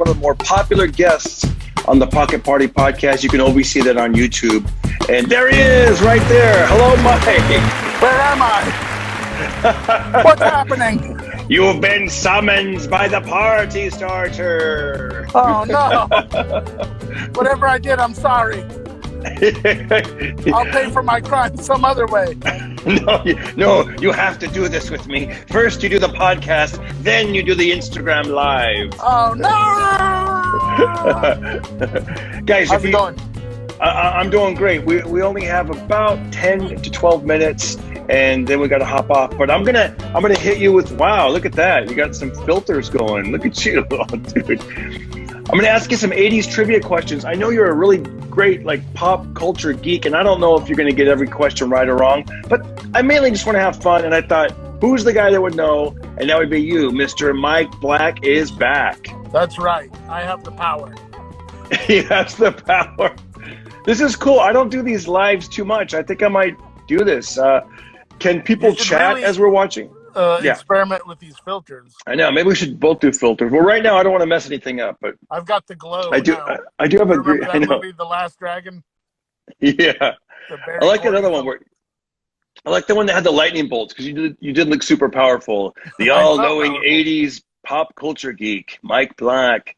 one of the more popular guests on the Pocket Party podcast. You can always see that on YouTube. And there he is, right there. Hello, Mike. Where am I? What's happening? You've been summoned by the party starter. Oh, no. Whatever I did, I'm sorry. I'll pay for my crime some other way. No, you have to do this with me. First, you do the podcast, then you do the Instagram live. Oh, no! Guys, how's it going? I'm doing great. We only have about 10 to 12 minutes, and then we got to hop off. But I'm gonna hit you with, wow, look at that. You got some filters going. Look at you, oh, dude. I'm going to ask you some 80s trivia questions. I know you're a really great pop culture geek, and I don't know if you're going to get every question right or wrong, but I mainly just want to have fun, and I thought, who's the guy that would know? And that would be you. Mr. Mike Black is back. That's right. I have the power. He has the power. This is cool. I don't do these lives too much. I think I might do this. Can people chat really, as we're watching? Experiment with these filters. I know. Maybe we should both do filters. Well, right now I don't want to mess anything up, but I've got the glow. I do. Now. I do have a Remember great. that I know. movie, The Last Dragon. Yeah. I like another one where. I like the one that had the lightning bolts because you did look super powerful. The all-knowing 80s pop culture geek, Mike Black.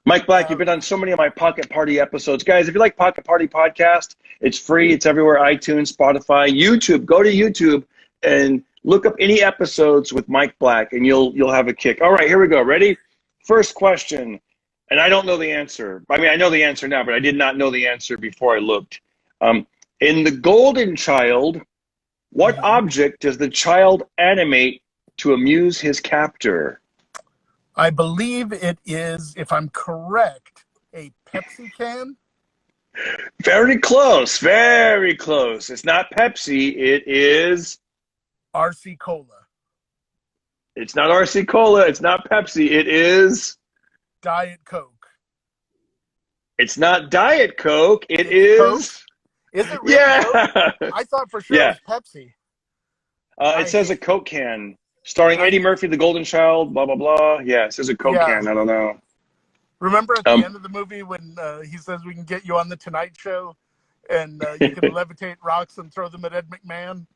Mike Black, you've been on so many of my Pocket Party episodes. Guys, if you like Pocket Party Podcast, it's free. It's everywhere, iTunes, Spotify, YouTube. Go to YouTube and look up any episodes with Mike Black, and you'll have a kick. All right, here we go. Ready? First question, and I don't know the answer. I mean, I know the answer now, but I did not know the answer before I looked. In The Golden Child, what object does the child animate to amuse his captor? I believe it is, if I'm correct, a Pepsi can. Very close. Very close. It's not Pepsi. It is RC Cola. It's not RC Cola. It's not Pepsi. It is Diet Coke. It's not Diet Coke. It is Coke? Is it really yeah. Coke? I thought for sure it was Pepsi. It says a Coke can. Starring Eddie Murphy, the Golden Child, blah, blah, blah. Yeah, it says a Coke can. I don't know. Remember at the end of the movie when he says we can get you on the Tonight Show and you can levitate rocks and throw them at Ed McMahon?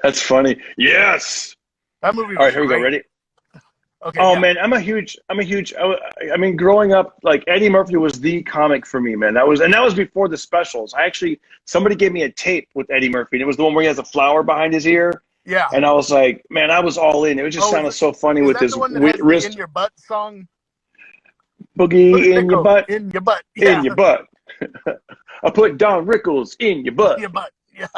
That's funny. Yes. That movie was all right, here we great. go. Ready? Okay, oh, man, I'm a huge, I mean, growing up, Eddie Murphy was the comic for me, man. That was before the specials. Somebody gave me a tape with Eddie Murphy, and it was the one where he has a flower behind his ear. Yeah. And I was like, man, I was all in. It just sounded so funny with his wrist. In Your Butt song? Boogie in your butt. In your butt. Yeah. In your butt. I put Don Rickles in your butt. In your butt. Yeah.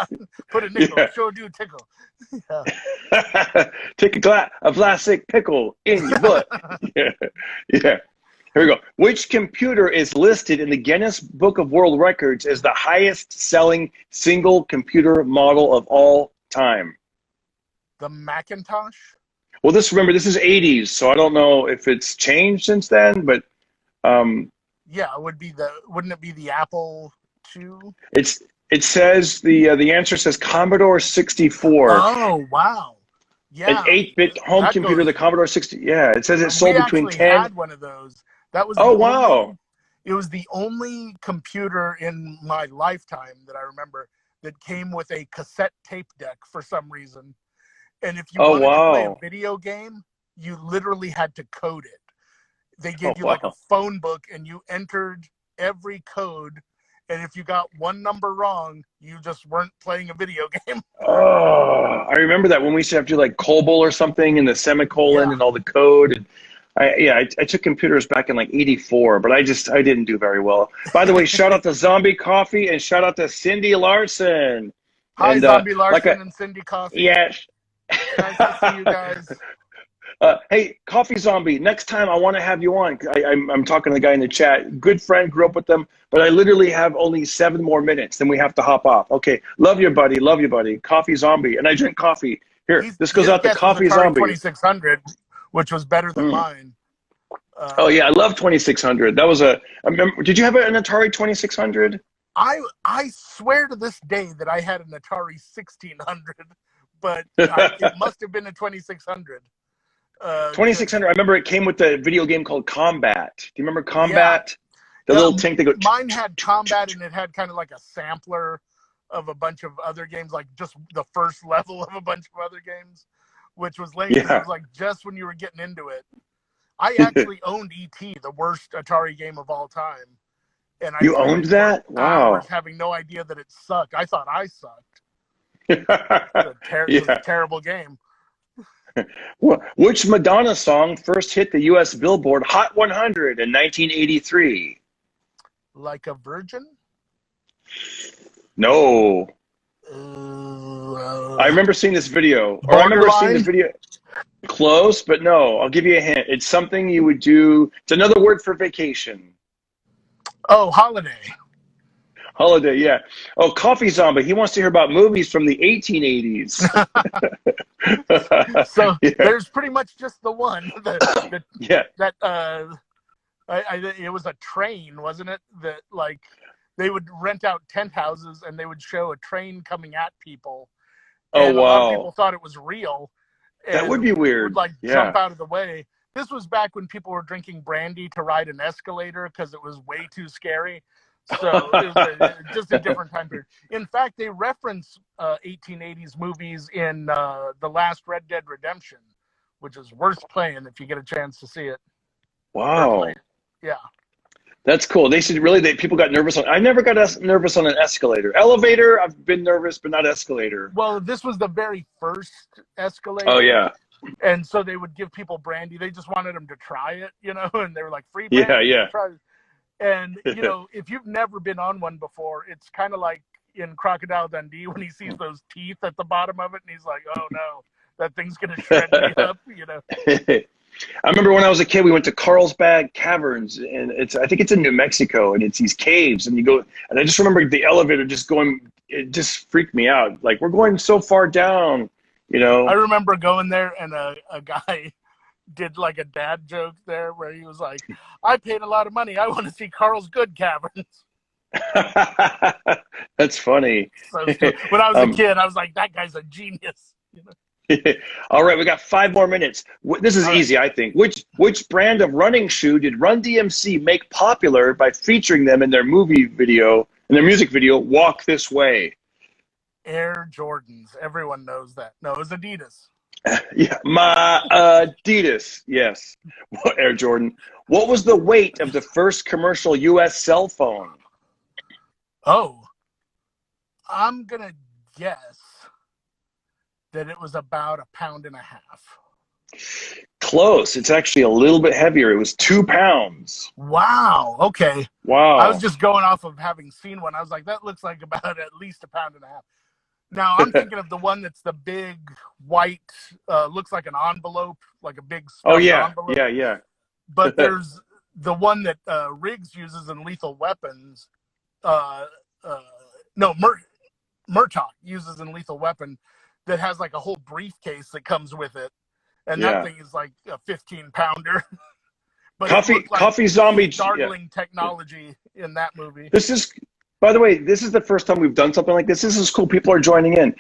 Put a nickel. Sure do tickle. Yeah. Take a plastic pickle in your butt. Yeah. Here we go. Which computer is listed in the Guinness Book of World Records as the highest selling single computer model of all time? The Macintosh? Well, remember, this is 80s, so I don't know if it's changed since then, but yeah, wouldn't it be the Apple II? It says the answer says Commodore 64. Oh, wow. Yeah. An 8-bit home computer, the Commodore 60. Yeah, it says it sold between 10. We had one of those. That was wow. It was the only computer in my lifetime that I remember that came with a cassette tape deck for some reason. And if you wanted to play a video game, you literally had to code it. They gave you a phone book and you entered every code. And if you got one number wrong, you just weren't playing a video game. Oh, I remember that when we used to have to do COBOL or something and the semicolon and all the code. And I took computers back in 84, but I didn't do very well. By the way, shout out to Zombie Coffee and shout out to Cindy Larson. Hi, Zombie Larson and Cindy Coffee. Yes. Nice to see you guys. Hey, Coffee Zombie, next time I want to have you on. I'm talking to the guy in the chat. Good friend, grew up with them, but I literally have only 7 more minutes, then we have to hop off. Okay, love you, buddy. Love you, buddy. Coffee Zombie, and I drink coffee. Here, this goes out to Coffee Zombie. 2600, which was better than mine. Oh, yeah, I love 2600. That was did you have an Atari 2600? I swear to this day that I had an Atari 1600, but it must have been a 2600. 2600. I remember it came with the video game called Combat. Do you remember Combat? Yeah. The little tank that goes. Mine had Combat, and it had kind of like a sampler of a bunch of other games, like just the first level of a bunch of other games, which was lame. Yeah. It was like just when you were getting into it. I actually owned E.T., the worst Atari game of all time. And I owned that? Wow. Having no idea that it sucked. I thought I sucked. It was a terrible game. Which Madonna song first hit the U.S. Billboard Hot 100 in 1983? Like a Virgin? No. I remember seeing this video. Or I remember seeing this video. Close, but no. I'll give you a hint. It's something you would do. It's another word for vacation. Oh, holiday. Holiday, yeah. Oh, Coffee Zombie. He wants to hear about movies from the 1880s. So there's pretty much just the one. That it was a train, wasn't it? That like they would rent out tent houses and they would show a train coming at people. And a lot of people thought it was real. That would be weird. Would, jump out of the way. This was back when people were drinking brandy to ride an escalator because it was way too scary. So it was just a different time period. In fact, they reference 1880s movies in The Last Red Dead Redemption, which is worth playing if you get a chance to see it. Wow. Yeah. That's cool. They said people got nervous on. I never got nervous on an escalator. Elevator, I've been nervous, but not escalator. Well, this was the very first escalator. Oh yeah. And so they would give people brandy. They just wanted them to try it, and they were like, free brandy. Yeah. Try it. And, if you've never been on one before, it's kind of like in Crocodile Dundee when he sees those teeth at the bottom of it and he's like, oh no, that thing's going to shred me up, I remember when I was a kid, we went to Carlsbad Caverns, and I think it's in New Mexico, and it's these caves, and you go, and I just remember the elevator just going, it just freaked me out. Like, we're going so far down, I remember going there, and a guy did like a dad joke there where he was like, I paid a lot of money. I want to see Carl's Good Caverns. That's funny. So when I was a kid, I was like, that guy's a genius. All right, we got 5 more minutes. This is easy, I think. Which brand of running shoe did Run DMC make popular by featuring them in their music video, Walk This Way? Air Jordans. Everyone knows that. No, it was Adidas. Yeah, my Adidas. Yes, Air Jordan. What was the weight of the first commercial U.S. cell phone? Oh, I'm going to guess that it was about 1.5 pounds. Close. It's actually a little bit heavier. It was 2 pounds. Wow. Okay. Wow. I was just going off of having seen one. I was like, that looks like about at least 1.5 pounds. Now I'm thinking of the one that's the big white, looks like an envelope, like a big envelope. Yeah. But there's the one that Riggs uses in Lethal Weapons. Murtaugh uses in Lethal Weapon, that has like a whole briefcase that comes with it, and that thing is like a 15-pounder. But Coffee Zombie, startling technology in that movie. By the way, this is the first time we've done something like this. This is cool. People are joining in.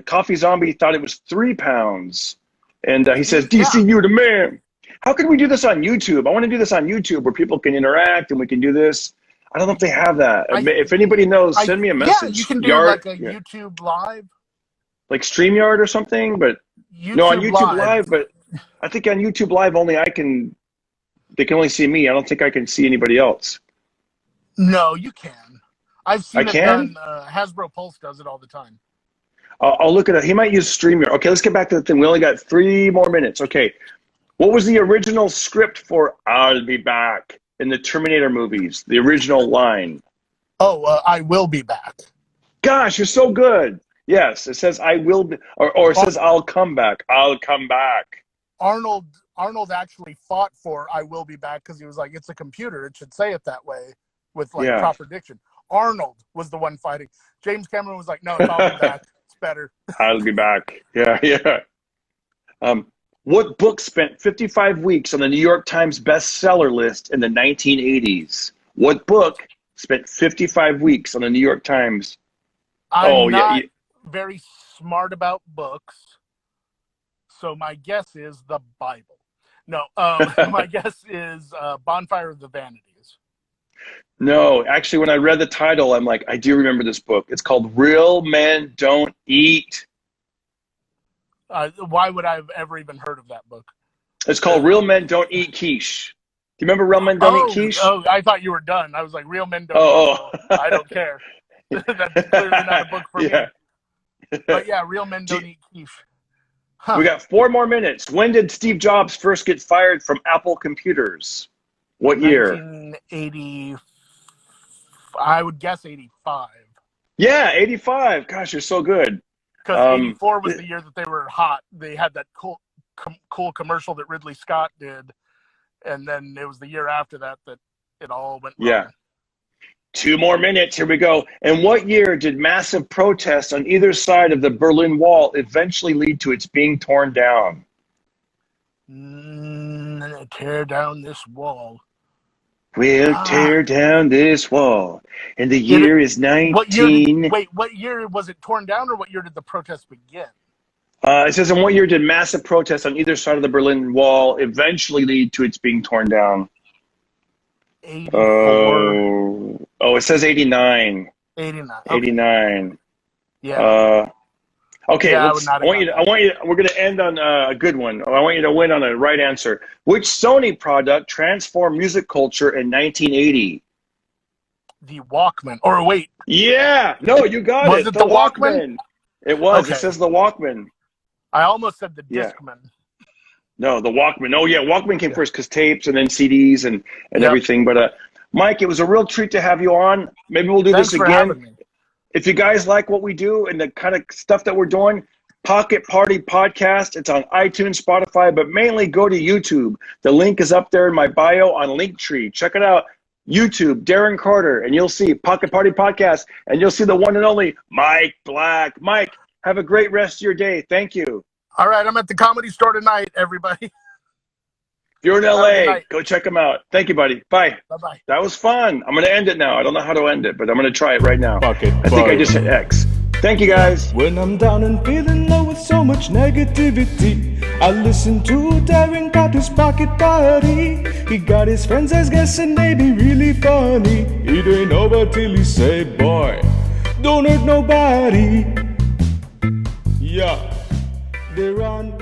Coffee Zombie thought it was 3 pounds, and he says, "DCU the man." How can we do this on YouTube? I want to do this on YouTube where people can interact and we can do this. I don't know if they have that. If anybody knows, send me a message. Yeah, you can do YouTube Live. Like StreamYard or something, but on YouTube Live. But I think on YouTube Live they can only see me. I don't think I can see anybody else. No, you can. I've seen it done. Hasbro Pulse does it all the time. I'll look at it. He might use StreamYard. Okay, let's get back to the thing. We only got 3 more minutes. Okay, what was the original script for "I'll Be Back" in the Terminator movies? The original line. Oh, I will be back. Gosh, you're so good. Yes, it says "I will be," or it says "I'll come back." I'll come back. Arnold actually fought for "I will be back" because he was like, "It's a computer; it should say it that way with proper diction." Arnold was the one fighting. James Cameron was like, "No, it's "I'll be back." It's better. I'll be back. Yeah. What book spent 55 weeks on the New York Times bestseller list in the 1980s? What book spent 55 weeks on the New York Times? I'm not very smart about books, So my guess is the Bible. No, my guess is Bonfire of the Vanities. No, actually, when I read the title, I'm like, I do remember this book. It's called Real Men Don't Eat. Why would I have ever even heard of that book? It's called Real Men Don't Eat Quiche. Do you remember Real Men Don't Eat Quiche? Oh, I thought you were done. I was like, Real Men Don't Eat. I don't care. That's clearly not a book for me. But yeah, Real Men Don't Eat Quiche. We got 4 more minutes. When did Steve Jobs first get fired from Apple Computers? What year? 1980. I would guess 85. Yeah, 85. Gosh, you're so good. Because 84 was the year that they were hot. They had that cool commercial that Ridley Scott did. And then it was the year after that it all went wrong. Yeah. 2 more minutes. Here we go. And what year did massive protests on either side of the Berlin Wall eventually lead to its being torn down? Tear down this wall. We'll tear down this wall. And the year is 19... What year was it torn down, or what year did the protests begin? It says, in what year did massive protests on either side of the Berlin Wall eventually lead to its being torn down? 84. Oh, it says 89. 89. Okay. 89. Yeah. Okay, yeah, we're going to end on a good one. I want you to win on a right answer. Which Sony product transformed music culture in 1980? The Walkman. Or wait. Yeah. No, you got it. Was it the Walkman? It was. Okay. It says the Walkman. I almost said the Discman. No, the Walkman. Oh, yeah, Walkman came first because tapes and then CDs and everything. But, Mike, it was a real treat to have you on. Maybe we'll do this again. Thanks for having me. If you guys like what we do and the kind of stuff that we're doing, Pocket Party Podcast, it's on iTunes, Spotify, but mainly go to YouTube. The link is up there in my bio on Linktree. Check it out. YouTube, Darren Carter, and you'll see Pocket Party Podcast, and you'll see the one and only Mike Black. Mike, have a great rest of your day. Thank you. All right, I'm at the Comedy Store tonight, everybody. If you're in LA, go check them out. Thank you, buddy. Bye. Bye-bye. That was fun. I'm going to end it now. I don't know how to end it, but I'm going to try it right now. I think I just hit X. Thank you, guys. When I'm down and feeling low with so much negativity, I listen to Darren Carter's Pocket Party. He got his friends as guests and they be really funny. It ain't over till he say, boy, don't hurt nobody. Yeah, they run.